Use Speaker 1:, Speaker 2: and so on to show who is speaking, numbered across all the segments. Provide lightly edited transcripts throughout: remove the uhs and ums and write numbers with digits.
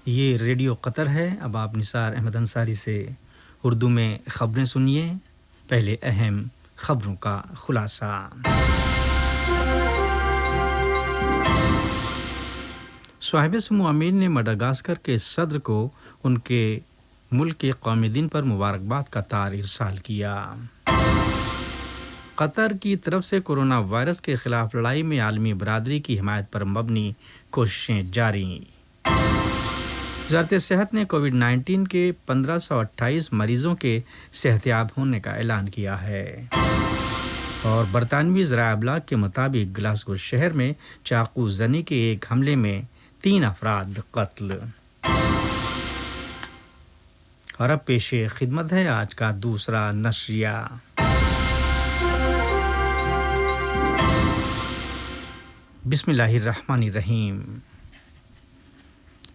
Speaker 1: یہ ریڈیو قطر ہے۔ اب آپ نثار احمد انصاری سے اردو میں خبریں سنیے۔ پہلے اہم خبروں کا خلاصہ۔ صاحب سمو امیر نے مڈغاسکر کے صدر کو ان کے ملک کے قومی دن پر مبارکباد کا تار ارسال کیا۔ قطر کی طرف سے کورونا وائرس کے خلاف لڑائی میں عالمی برادری کی حمایت پر مبنی کوششیں جاری۔ وزارت صحت نے کووڈ 19 کے 1528 مریضوں کے صحت یاب ہونے کا اعلان کیا ہے۔ اور برطانوی ذرائع ابلاغ کے مطابق گلاسگو شہر میں چاقو زنی کے ایک حملے میں 3 افراد قتل۔ اور اب پیش خدمت ہے آج کا دوسرا نشریہ۔ بسم اللہ الرحمن الرحیم۔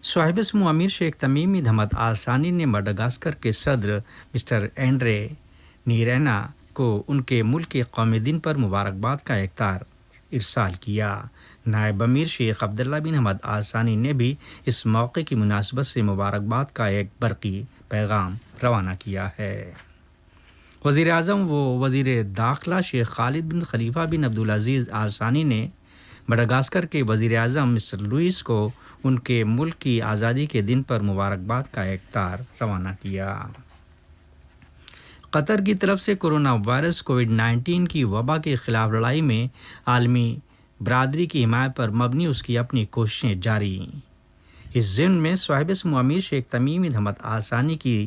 Speaker 1: صاحب سمو امیر شیخ تمیم بن حمد آل ثانی نے مڈغاسکر کے صدر مسٹر اینڈرے نیرینا کو ان کے ملک کے قومی دن پر مبارکباد کا ایک تار ارسال کیا۔ نائب امیر شیخ عبداللہ بن حمد آل ثانی نے بھی اس موقع کی مناسبت سے مبارکباد کا ایک برقی پیغام روانہ کیا ہے۔ وزیر اعظم و وزیر داخلہ شیخ خالد بن خلیفہ بن عبدالعزیز آل ثانی نے مڈغاسکر کے وزیر اعظم مسٹر لوئس کو ان کے ملک کی آزادی کے دن پر مبارکباد کا ایک تار روانہ کیا۔ قطر کی طرف سے کورونا وائرس کووڈ 19 کی وبا کے خلاف لڑائی میں عالمی برادری کی حمایت پر مبنی اس کی اپنی کوششیں جاری۔ اس ضمن میں صاحب سمو امیر شیخ تمیم بن حمد آل ثانی کی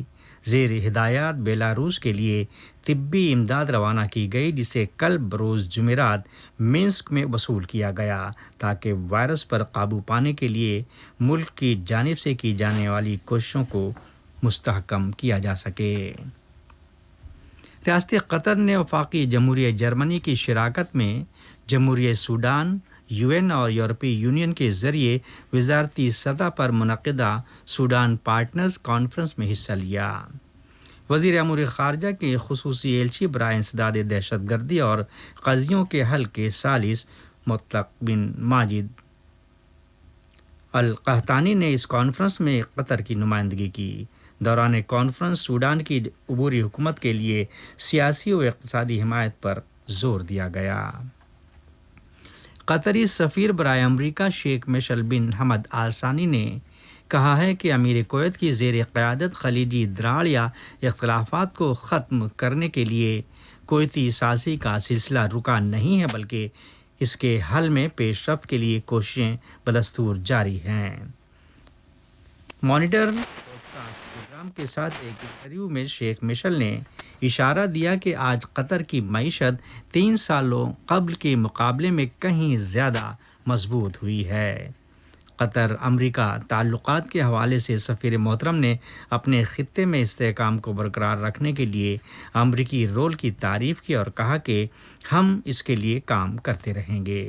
Speaker 1: زیر ہدایات بیلاروس کے لیے طبی امداد روانہ کی گئی، جسے کل بروز جمعرات مینسک میں وصول کیا گیا تاکہ وائرس پر قابو پانے کے لیے ملک کی جانب سے کی جانے والی کوششوں کو مستحکم کیا جا سکے۔ ریاست قطر نے وفاقی جمہوریہ جرمنی کی شراکت میں جمہوریہ سوڈان، UN اور یورپی یونین کے ذریعے وزارتی سطح پر منعقدہ سوڈان پارٹنرز کانفرنس میں حصہ لیا۔ وزیر امور خارجہ کے خصوصی ایلچی برائے انسداد دہشت گردی اور قضیوں کے حل کے ثالث مطلق بن ماجد القحطانی نے اس کانفرنس میں قطر کی نمائندگی کی۔ دوران کانفرنس سوڈان کی عبوری حکومت کے لیے سیاسی و اقتصادی حمایت پر زور دیا گیا۔ قطری سفیر برائے امریکہ شیخ مشعل بن حمد آل ثانی نے کہا ہے کہ امیر کویت کی زیر قیادت خلیجی دراڑ یا اختلافات کو ختم کرنے کے لیے کویتی ثالثی کا سلسلہ رکا نہیں ہے، بلکہ اس کے حل میں پیش رفت کے لیے کوششیں بدستور جاری ہیں۔ مانیٹر پروگرام کے ساتھ ایک انٹرویو میں شیخ مشعل نے اشارہ دیا کہ آج قطر کی معیشت 3 سالوں قبل کے مقابلے میں کہیں زیادہ مضبوط ہوئی ہے۔ قطر امریکہ تعلقات کے حوالے سے سفیر محترم نے اپنے خطے میں استحکام کو برقرار رکھنے کے لیے امریکی رول کی تعریف کی اور کہا کہ ہم اس کے لیے کام کرتے رہیں گے۔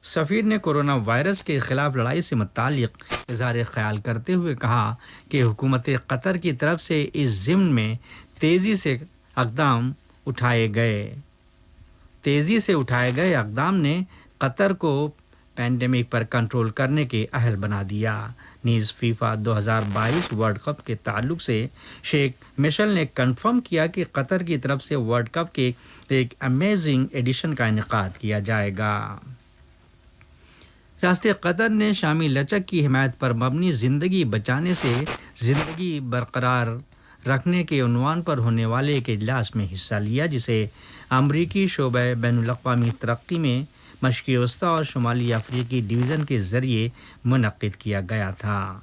Speaker 1: سفیر نے کورونا وائرس کے خلاف لڑائی سے متعلق اظہار خیال کرتے ہوئے کہا کہ حکومت قطر کی طرف سے اس ضمن میں تیزی سے اٹھائے گئے اقدام نے قطر کو پینڈیمک پر کنٹرول کرنے کے اہل بنا دیا۔ نیز فیفا 2022 ورلڈ کپ کے تعلق سے شیخ مشعل نے کنفرم کیا کہ قطر کی طرف سے ورلڈ کپ کے ایک امیزنگ ایڈیشن کا انعقاد کیا جائے گا۔ ریاست قطر نے شامی لچک کی حمایت پر مبنی زندگی بچانے سے زندگی برقرار رکھنے کے عنوان پر ہونے والے ایک اجلاس میں حصہ لیا، جسے امریکی شعبہ بین الاقوامی ترقی میں مشرقی وسطی اور شمالی افریقی ڈویژن کے ذریعے منعقد کیا گیا تھا۔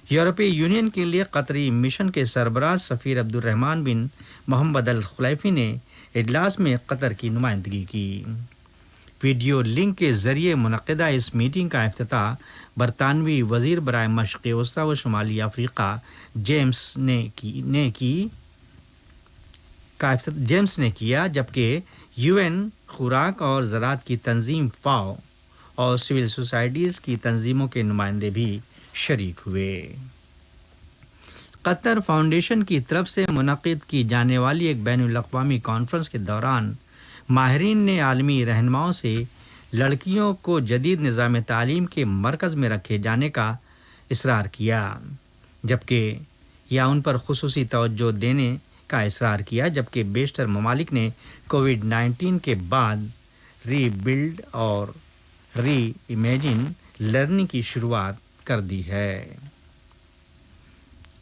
Speaker 1: یورپی یونین کے لیے قطری مشن کے سربراہ سفیر عبدالرحمن بن محمد الخلیفی نے اجلاس میں قطر کی نمائندگی کی۔ ویڈیو لنک کے ذریعے منعقدہ اس میٹنگ کا افتتاح برطانوی وزیر برائے مشرقی وسطی و شمالی افریقہ جیمز نے کیا، جبکہ UN خوراک اور زراعت کی تنظیم FAO اور سول سوسائٹیز کی تنظیموں کے نمائندے بھی شریک ہوئے۔ قطر فاؤنڈیشن کی طرف سے منعقد کی جانے والی ایک بین الاقوامی کانفرنس کے دوران ماہرین نے عالمی رہنماؤں سے لڑکیوں کو جدید نظام تعلیم کے مرکز میں رکھے جانے کا اصرار کیا، جبکہ یا ان پر خصوصی توجہ دینے کا اصرار کیا، جبکہ بیشتر ممالک نے کووڈ 19 کے بعد ری بلڈ اور ری امیجن لرننگ کی شروعات کر دی ہے۔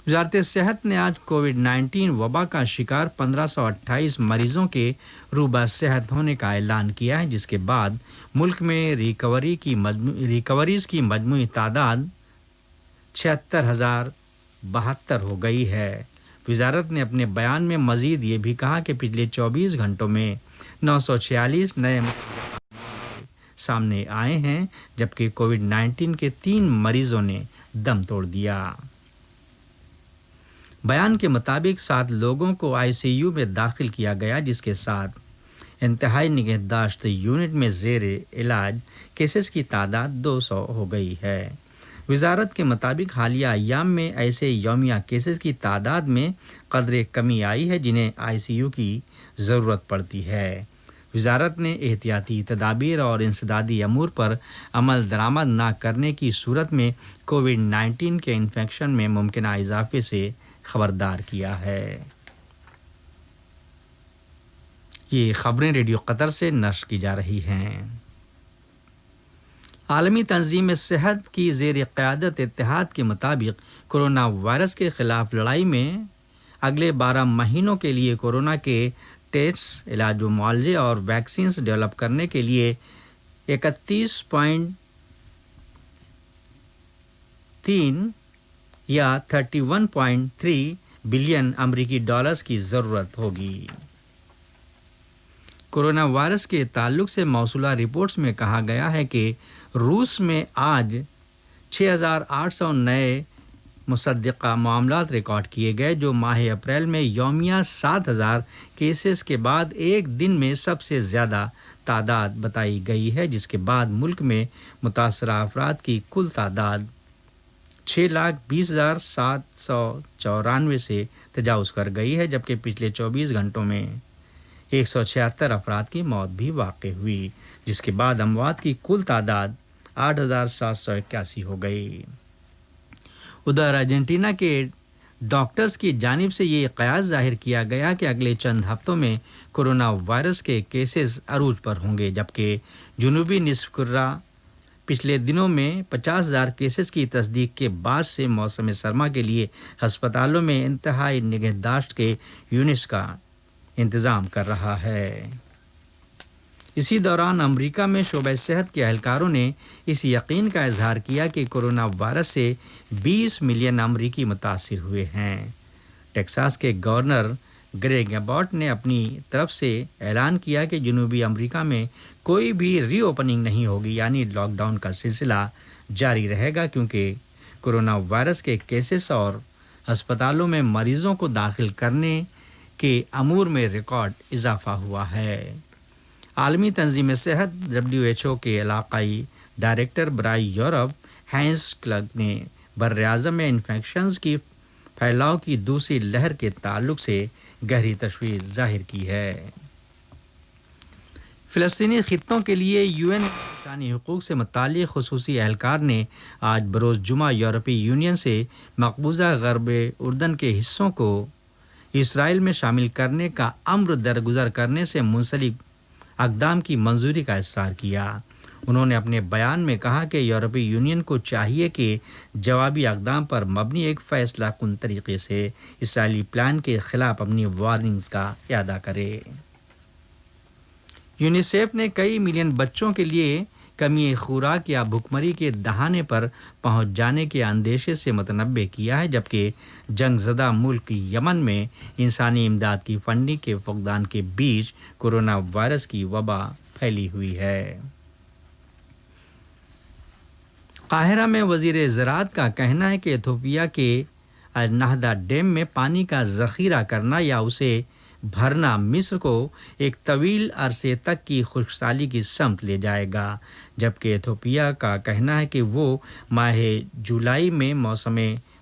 Speaker 1: وزارت صحت نے آج کووڈ 19 وبا کا شکار 1528 مریضوں کے روبہ صحت ہونے کا اعلان کیا ہے، جس کے بعد ملک میں ریکوریز کی مجموعی تعداد 76,072 ہو گئی ہے۔ وزارت نے اپنے بیان میں مزید یہ بھی کہا کہ پچھلے 24 گھنٹوں میں 946 نئے سامنے آئے ہیں، جبکہ کووڈ 19 کے 3 مریضوں نے دم توڑ دیا۔ بیان کے مطابق 7 لوگوں کو ICU میں داخل کیا گیا، جس کے ساتھ انتہائی نگہداشت یونٹ میں زیر علاج کیسز کی تعداد 200 ہو گئی ہے۔ وزارت کے مطابق حالیہ ایام میں ایسے یومیہ کیسز کی تعداد میں قدرے کمی آئی ہے جنہیں ICU کی ضرورت پڑتی ہے۔ وزارت نے احتیاطی تدابیر اور انسدادی امور پر عمل درآمد نہ کرنے کی صورت میں کووڈ 19 کے انفیکشن میں ممکنہ اضافے سے خبردار کیا ہے۔ یہ خبریں ریڈیو قطر سے نشر کی جا رہی ہیں۔ عالمی تنظیم صحت کی زیر قیادت اتحاد کے مطابق کورونا وائرس کے خلاف لڑائی میں اگلے 12 مہینوں کے لیے کورونا کے ٹیسٹ، علاج و معالجے اور ویکسینز ڈیولپ کرنے کے لیے 31.3 یا 31.3 بلین امریکی ڈالرز کی ضرورت ہوگی۔ کورونا وائرس کے تعلق سے موصولہ رپورٹس میں کہا گیا ہے کہ روس میں آج 6,800 نئے مصدقہ معاملات ریکارڈ کیے گئے، جو ماہ اپریل میں یومیہ 7,000 کیسز کے بعد ایک دن میں سب سے زیادہ تعداد بتائی گئی ہے، جس کے بعد ملک میں متاثرہ افراد کی کل تعداد 6,20,794 سے تجاوز کر گئی ہے، جبکہ پچھلے 24 گھنٹوں میں 176 افراد کی موت بھی واقع ہوئی، جس کے بعد اموات کی کل تعداد 8,781 ہو گئی۔ ادھر ارجنٹینا کے ڈاکٹرز کی جانب سے یہ قیاس ظاہر کیا گیا کہ اگلے چند ہفتوں میں کورونا وائرس کے کیسز عروج پر ہوں گے، جبکہ جنوبی نصف کرہ پچھلے دنوں میں 50,000 کیسز کی تصدیق کے بعد سے موسم سرما کے لیے ہسپتالوں میں انتہائی نگہداشت کے یونٹس کا انتظام کر رہا ہے۔ اسی دوران امریکہ میں شعبہ صحت کے اہلکاروں نے اس یقین کا اظہار کیا کہ کورونا وائرس سے 20 ملین امریکی متاثر ہوئے ہیں۔ ٹیکساس کے گورنر گریگ ایباٹ نے اپنی طرف سے اعلان کیا کہ جنوبی امریکہ میں کوئی بھی ری اوپننگ نہیں ہوگی، یعنی لاک ڈاؤن کا سلسلہ جاری رہے گا، کیونکہ کورونا وائرس کے کیسز اور ہسپتالوں میں مریضوں کو داخل کرنے کے امور میں ریکارڈ اضافہ ہوا ہے۔ عالمی تنظیم صحت WHO کے علاقائی ڈائریکٹر برائے یورپ ہینس کلگ نے براعظم میں انفیکشنز کی پھیلاؤ کی دوسری لہر کے تعلق سے گہری تشویش ظاہر کی ہے۔ فلسطینی خطوں کے لیے UN انسانی حقوق سے متعلق خصوصی اہلکار نے آج بروز جمعہ یورپی یونین سے مقبوضہ غرب اردن کے حصوں کو اسرائیل میں شامل کرنے کا امر درگزر کرنے سے منسلک اقدام کی منظوری کا اصرار کیا۔ انہوں نے اپنے بیان میں کہا کہ یورپی یونین کو چاہیے کہ جوابی اقدام پر مبنی ایک فیصلہ کن طریقے سے اسرائیلی پلان کے خلاف اپنی وارننگز کا اعادہ کرے۔ یونیسیف نے کئی ملین بچوں کے لیے کمی خوراک یا بھوکمری کے دہانے پر پہنچ جانے کے اندیشے سے متنبہ کیا ہے، جبکہ جنگ زدہ ملک یمن میں انسانی امداد کی فنڈنگ کے فقدان کے بیچ کورونا وائرس کی وبا پھیلی ہوئی ہے۔ قاہرہ میں وزیر زراعت کا کہنا ہے کہ ایتھوپیا کے النہدہ ڈیم میں پانی کا ذخیرہ کرنا یا اسے بھرنا مصر کو ایک طویل عرصے تک کی خشک سالی کی سمت لے جائے گا، جبکہ ایتھوپیا کا کہنا ہے کہ وہ ماہ جولائی میں موسم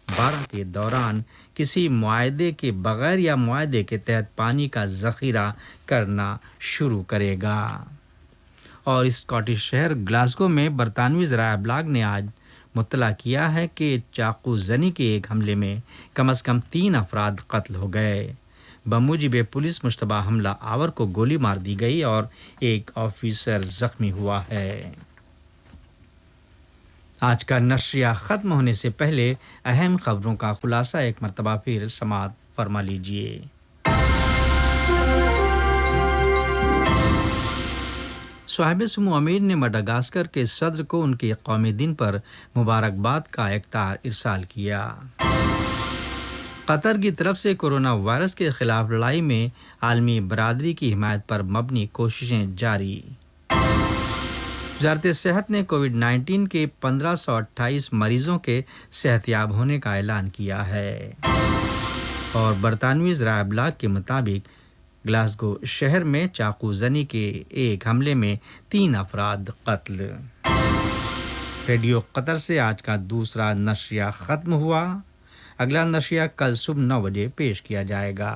Speaker 1: بارہ کے دوران کسی معاہدے کے بغیر یا معاہدے کے تحت پانی کا ذخیرہ کرنا شروع کرے گا۔ اور اسکاٹش شہر گلاسگو میں برطانوی ذرائع ابلاغ نے آج مطلع کیا ہے کہ چاقو زنی کے ایک حملے میں کم از کم 3 افراد قتل ہو گئے۔ بموجب پولیس مشتبہ حملہ آور کو گولی مار دی گئی اور ایک آفیسر زخمی ہوا ہے۔ آج کا نشریہ ختم ہونے سے پہلے اہم خبروں کا خلاصہ ایک مرتبہ پھر سماعت فرما لیجیے۔ صاحب سمو امیر نے مڈغاسکر کے صدر کو ان کے قومی دن پر مبارکباد کا اخطار ارسال کیا۔ قطر کی طرف سے کورونا وائرس کے خلاف لڑائی میں عالمی برادری کی حمایت پر مبنی کوششیں جاری۔ وزارت صحت نے کووڈ 19 کے 1528 مریضوں کے صحت یاب ہونے کا اعلان کیا ہے۔ اور برطانوی ذرائع ابلاغ کے مطابق گلاسگو شہر میں چاقو زنی کے ایک حملے میں 3 افراد قتل۔ ریڈیو قطر سے آج کا دوسرا نشریہ ختم ہوا۔ اگلا نشریہ کل صبح 9 بجے پیش کیا جائے گا۔